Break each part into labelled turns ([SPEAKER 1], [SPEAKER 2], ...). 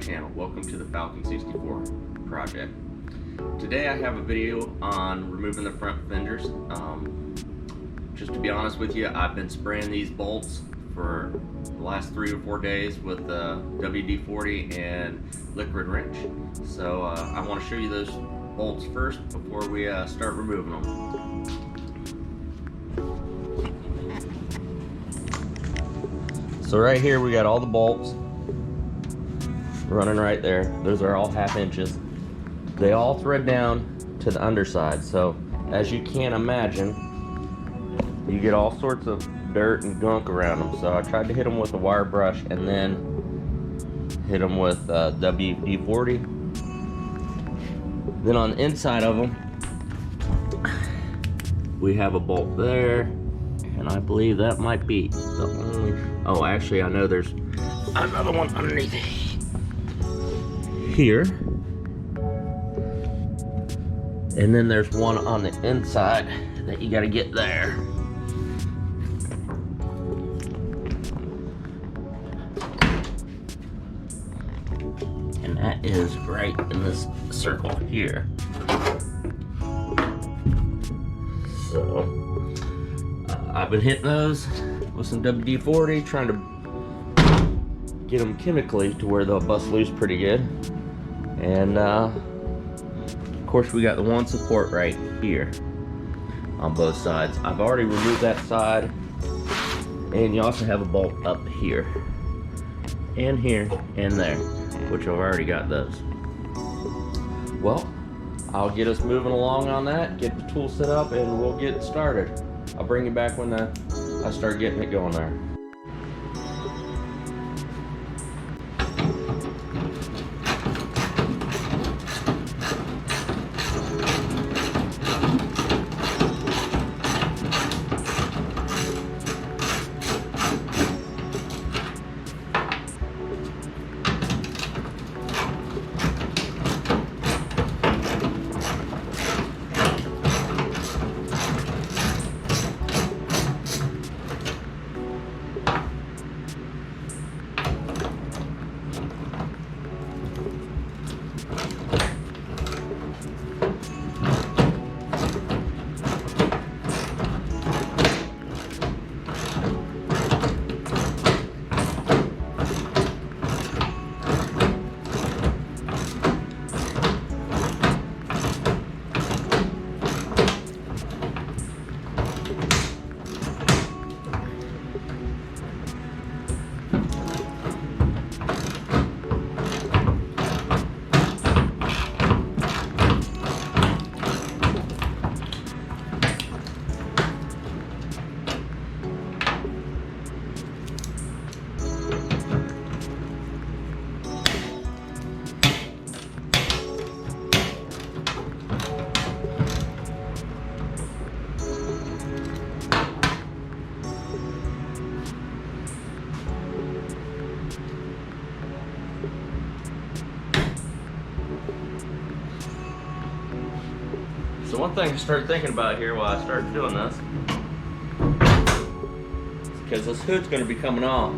[SPEAKER 1] channel. Welcome to the Falcon 64 project. Today I have a video on removing the front fenders. Just to be honest with you, I've been spraying these bolts for the last 3 or 4 days with WD-40 and liquid wrench. So I want to show you those bolts first before we start removing them. So right here we got all the bolts running right there. Those are all 1/2 inches. They all thread down to the underside. So as you can imagine, you get all sorts of dirt and gunk around them. So I tried to hit them with a wire brush and then hit them with WD-40. Then on the inside of them, we have a bolt there, and I believe that might be the only. Oh, actually, I know there's another one underneath here, and then there's one on the inside that you got to get there. And that is right in this circle here. So I've been hitting those with some WD-40, trying to get them chemically to where they'll bust loose pretty good. And of course we got the one support right here on both sides. I've already removed that side, and you also have a bolt up here and here and there, which I've already got those. Well, I'll get us moving along on that, get the tool set up, and we'll get started. I'll bring you back when I start getting it going there. So one thing I started thinking about here while I started doing this, because this hood's going to be coming off,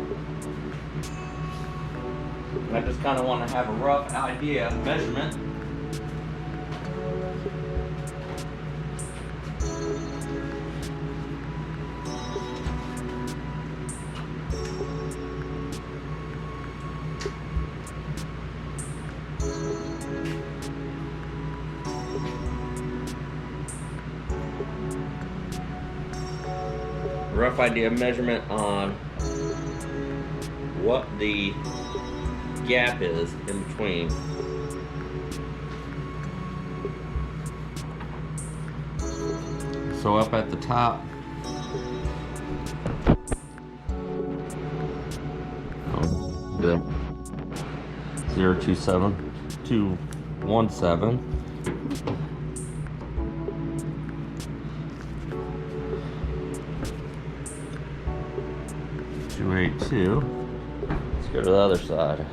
[SPEAKER 1] and I just kind of want to have a rough idea of measurement. Rough idea of measurement on what the gap is in between. So up at the top, the 0.27217. 282. Let's go to the other side.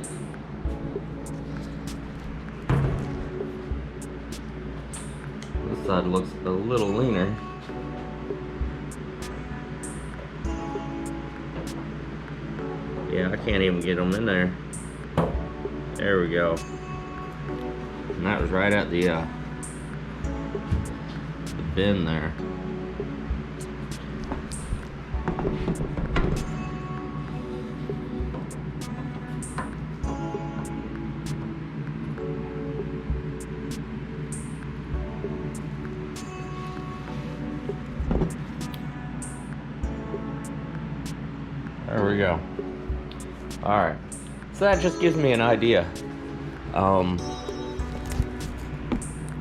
[SPEAKER 1] This side looks a little leaner. Yeah, I can't even get them in there. There we go. And that was right at the bin there. There we go. Alright, so that just gives me an idea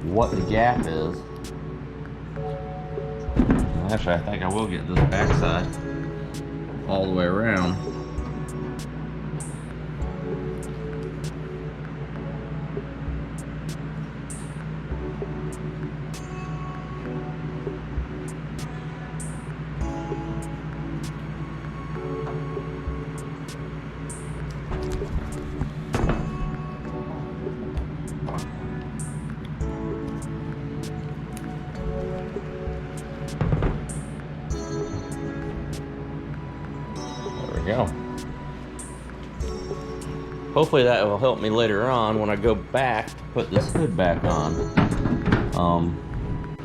[SPEAKER 1] what the gap is. Actually, I think I will get this backside all the way around. Go. Hopefully that will help me later on when I go back to put this hood back on.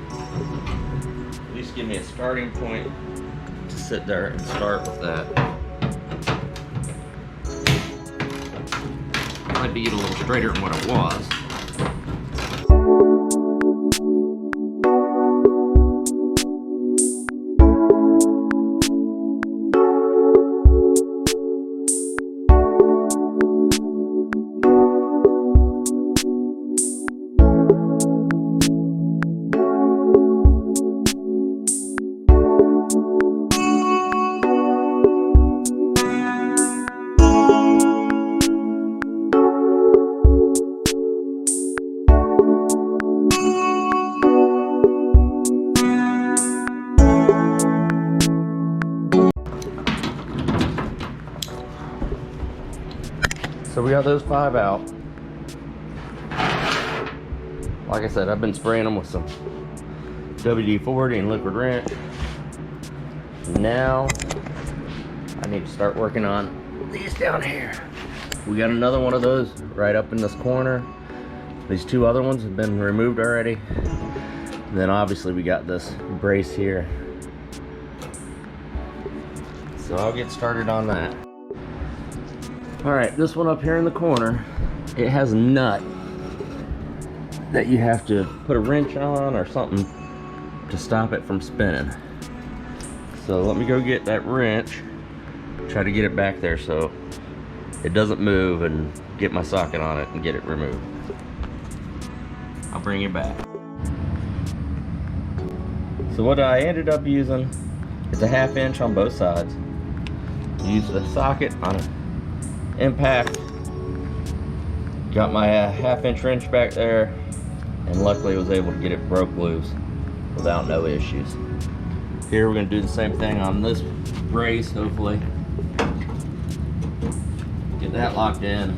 [SPEAKER 1] At least give me a starting point to sit there and start with that. Might be a little straighter than what it was. So we got those 5 out. Like I said, I've been spraying them with some WD-40 and liquid wrench. Now I need to start working on these down here. We got another one of those right up in this corner. These 2 other ones have been removed already. And then obviously we got this brace here. So I'll get started on that. Alright, this one up here in the corner, it has a nut that you have to put a wrench on or something to stop it from spinning. So let me go get that wrench, try to get it back there so it doesn't move, and get my socket on it and get it removed. I'll bring it back. So what I ended up using is a 1/2 inch on both sides. Use the socket on an impact. Got my 1/2 inch wrench back there, and luckily was able to get it broke loose without no issues. Here we're going to do the same thing on this brace, hopefully. Get that locked in.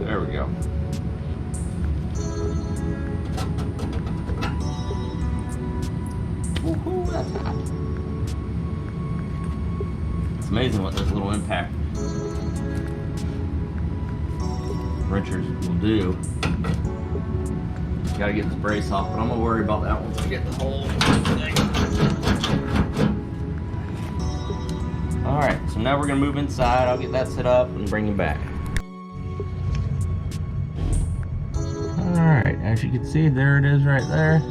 [SPEAKER 1] There we go. Woohoo, that's hot. It's amazing what those little impact wrenchers will do. Gotta get this brace off, but I'm gonna worry about that once I get the whole thing. Alright, so now we're gonna move inside. I'll get that set up and bring you back. Alright, as you can see, there it is right there.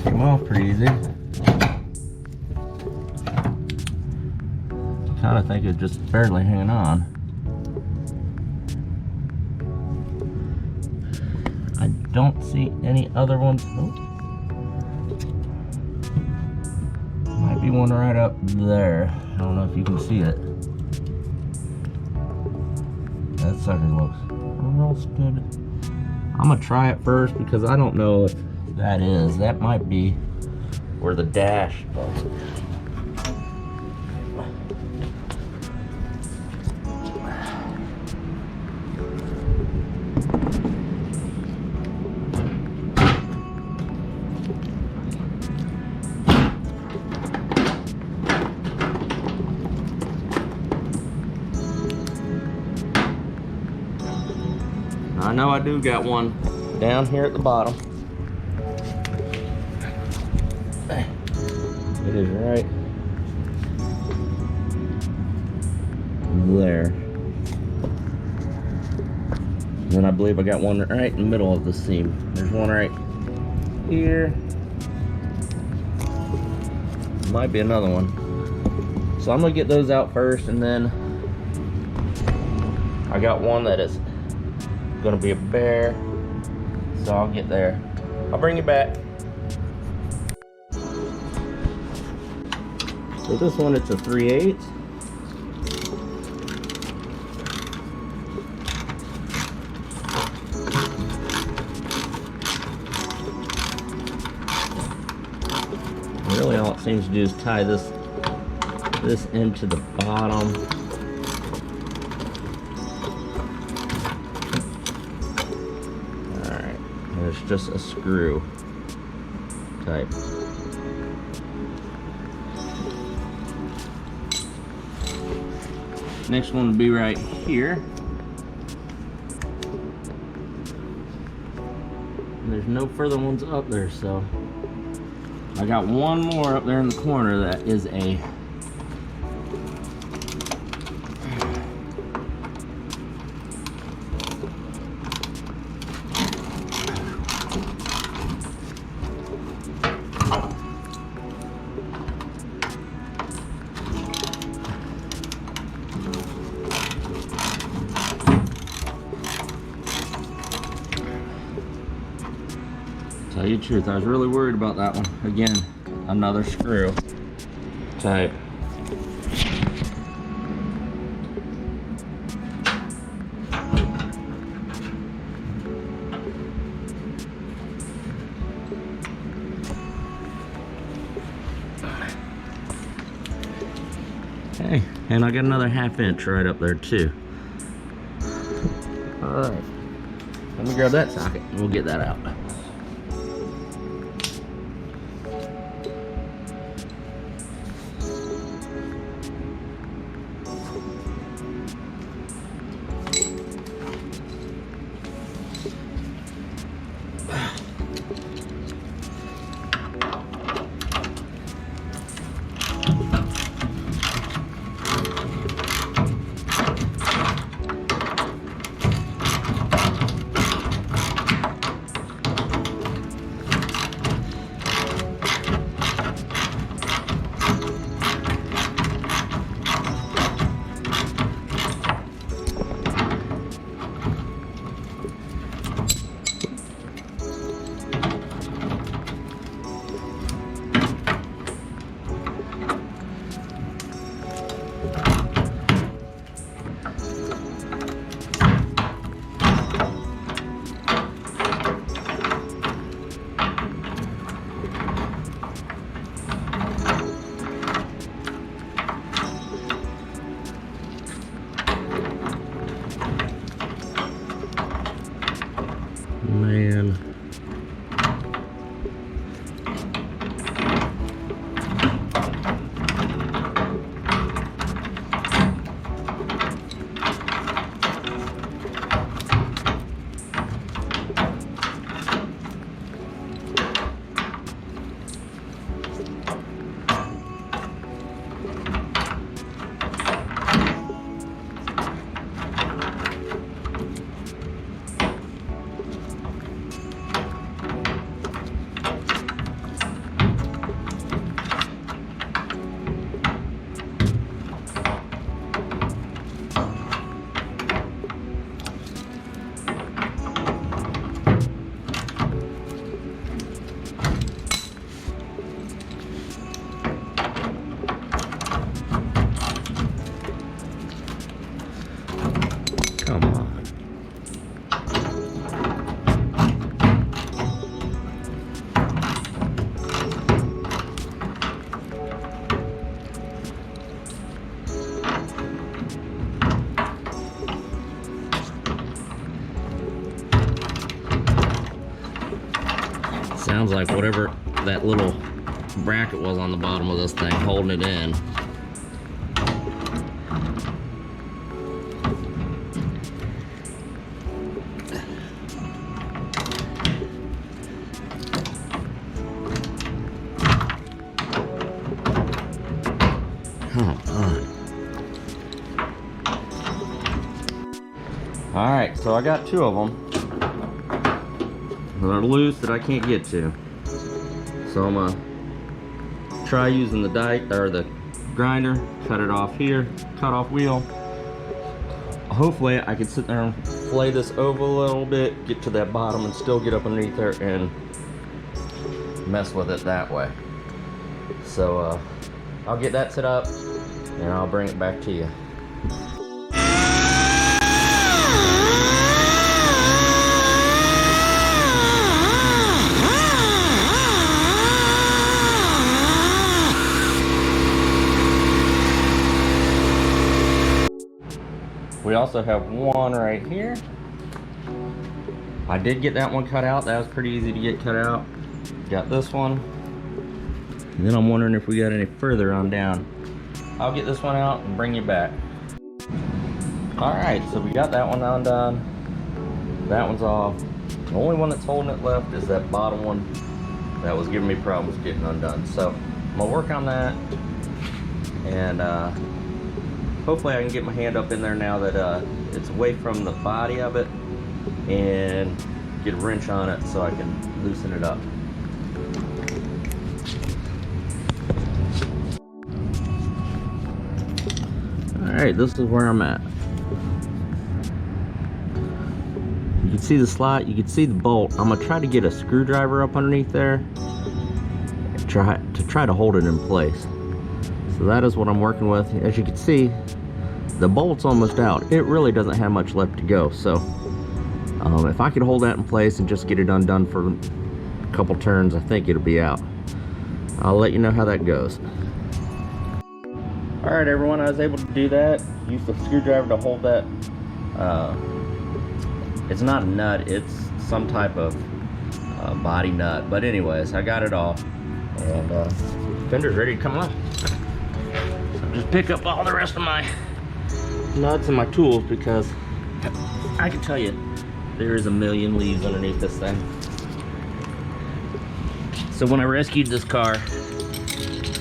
[SPEAKER 1] Came off pretty easy. Kind of think it's just barely hanging on. I don't see any other ones. Oh. Might be one right up there. I don't know if you can see it. That sucker looks real good. I'm gonna try it first because I don't know if that is. That might be where the dash goes. I know I do got one down here at the bottom. It is right there. And then I believe I got one right in the middle of the seam. There's one right here. Might be another one. So I'm gonna get those out first, and then I got one that is gonna be a bear, so I'll get there. I'll bring you back. So this one, it's a 3/8. Really all it seems to do is tie this into the bottom. Alright, and it's just a screw type. Next one will be right here. And there's no further ones up there, so I got one more up there in the corner that is a tell you the truth, I was really worried about that one. Again, another screw type. Okay, and I got another 1/2 inch right up there too. Alright, let me grab that socket and we'll get that out. Man. Come on. Sounds like whatever that little bracket was on the bottom of this thing holding it in. Alright, so I got 2 of them. They're loose that I can't get to. So I'm gonna try using the the grinder, cut it off here, cut off wheel. Hopefully I can sit there and flay this over a little bit, get to that bottom and still get up underneath there and mess with it that way. So I'll get that set up and I'll bring it back to you. We also have one right here. I did get that one cut out. That was pretty easy to get cut out. Got this one. And then I'm wondering if we got any further on down. I'll get this one out and bring you back. Alright, so we got that one undone. That one's off. The only one that's holding it left is that bottom one that was giving me problems getting undone. So I'm gonna work on that. And hopefully I can get my hand up in there now that it's away from the body of it and get a wrench on it so I can loosen it up. Alright, this is where I'm at. You can see the slot, you can see the bolt. I'm gonna try to get a screwdriver up underneath there to try to hold it in place. So that is what I'm working with. As you can see, the bolt's almost out. It really doesn't have much left to go. So if I could hold that in place and just get it undone for a couple turns, I think it'll be out. I'll let you know how that goes. All right, everyone, I was able to do that. Use the screwdriver to hold that. It's not a nut, it's some type of body nut. But anyways, I got it off. And Fender's ready to come off. Just pick up all the rest of my nuts and my tools because I can tell you there is a million leaves underneath this thing. So when I rescued this car,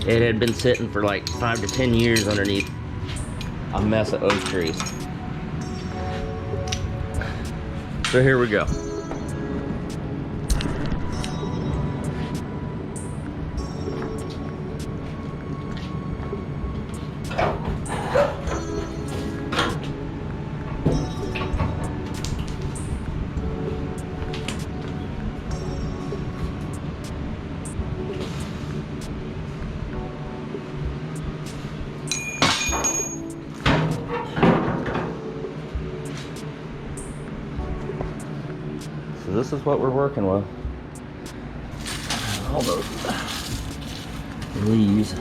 [SPEAKER 1] it had been sitting for like 5 to 10 years underneath a mess of oak trees. So here we go. So this is what we're working with. All those leaves.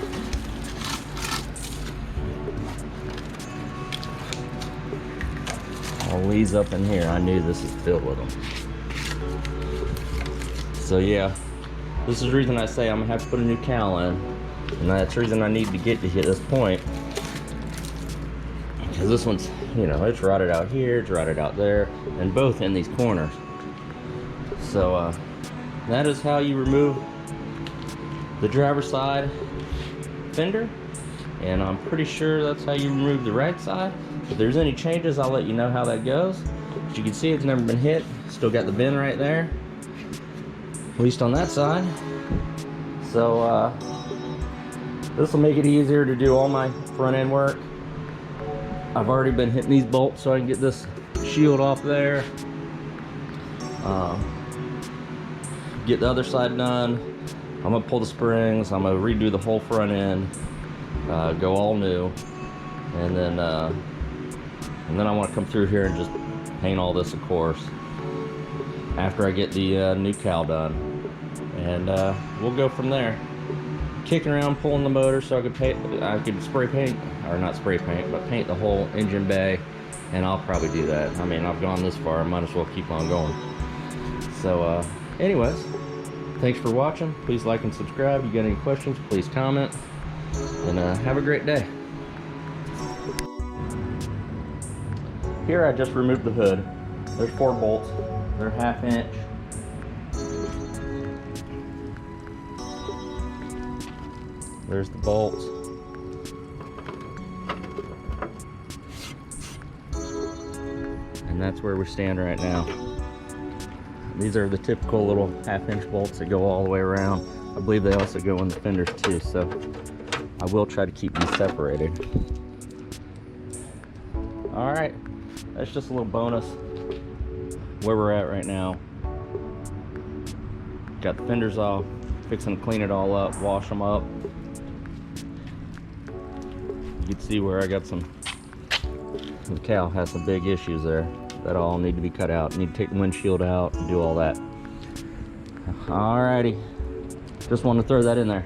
[SPEAKER 1] All leaves up in here. I knew this is filled with them. So yeah, this is the reason I say I'm gonna have to put a new cowl in. And that's the reason I need to get to this point. Because this one's, you know, it's rotted out here, it's rotted out there, and both in these corners. So that is how you remove the driver's side fender, and I'm pretty sure that's how you remove the right side. If there's any changes, I'll let you know how that goes. As you can see, it's never been hit. Still got the bin right there, at least on that side. So this will make it easier to do all my front end work. I've already been hitting these bolts so I can get this shield off there. Get the other side done. I'm gonna pull the springs. I'm gonna redo the whole front end, go all new, and then I want to come through here and just paint all this, of course, after I get the new cowl done, and we'll go from there. Kicking around, pulling the motor so I could spray paint, or not spray paint, but paint the whole engine bay, and I'll probably do that. I mean, I've gone this far, I might as well keep on going. So anyways, Thanks for watching. Please like and subscribe. You got any questions, please comment. And have a great day. Here I just removed the hood. There's 4 bolts. They're 1/2 inch. There's the bolts. And that's where we stand right now. These are the typical little 1/2 inch bolts that go all the way around. I believe they also go in the fenders too, so I will try to keep these separated. All right, that's just a little bonus where we're at right now. Got the fenders off, fixing to clean it all up, wash them up. You can see where I got some, the cow has some big issues there that all need to be cut out. Need to take the windshield out and do all that. Alrighty, just want to throw that in there.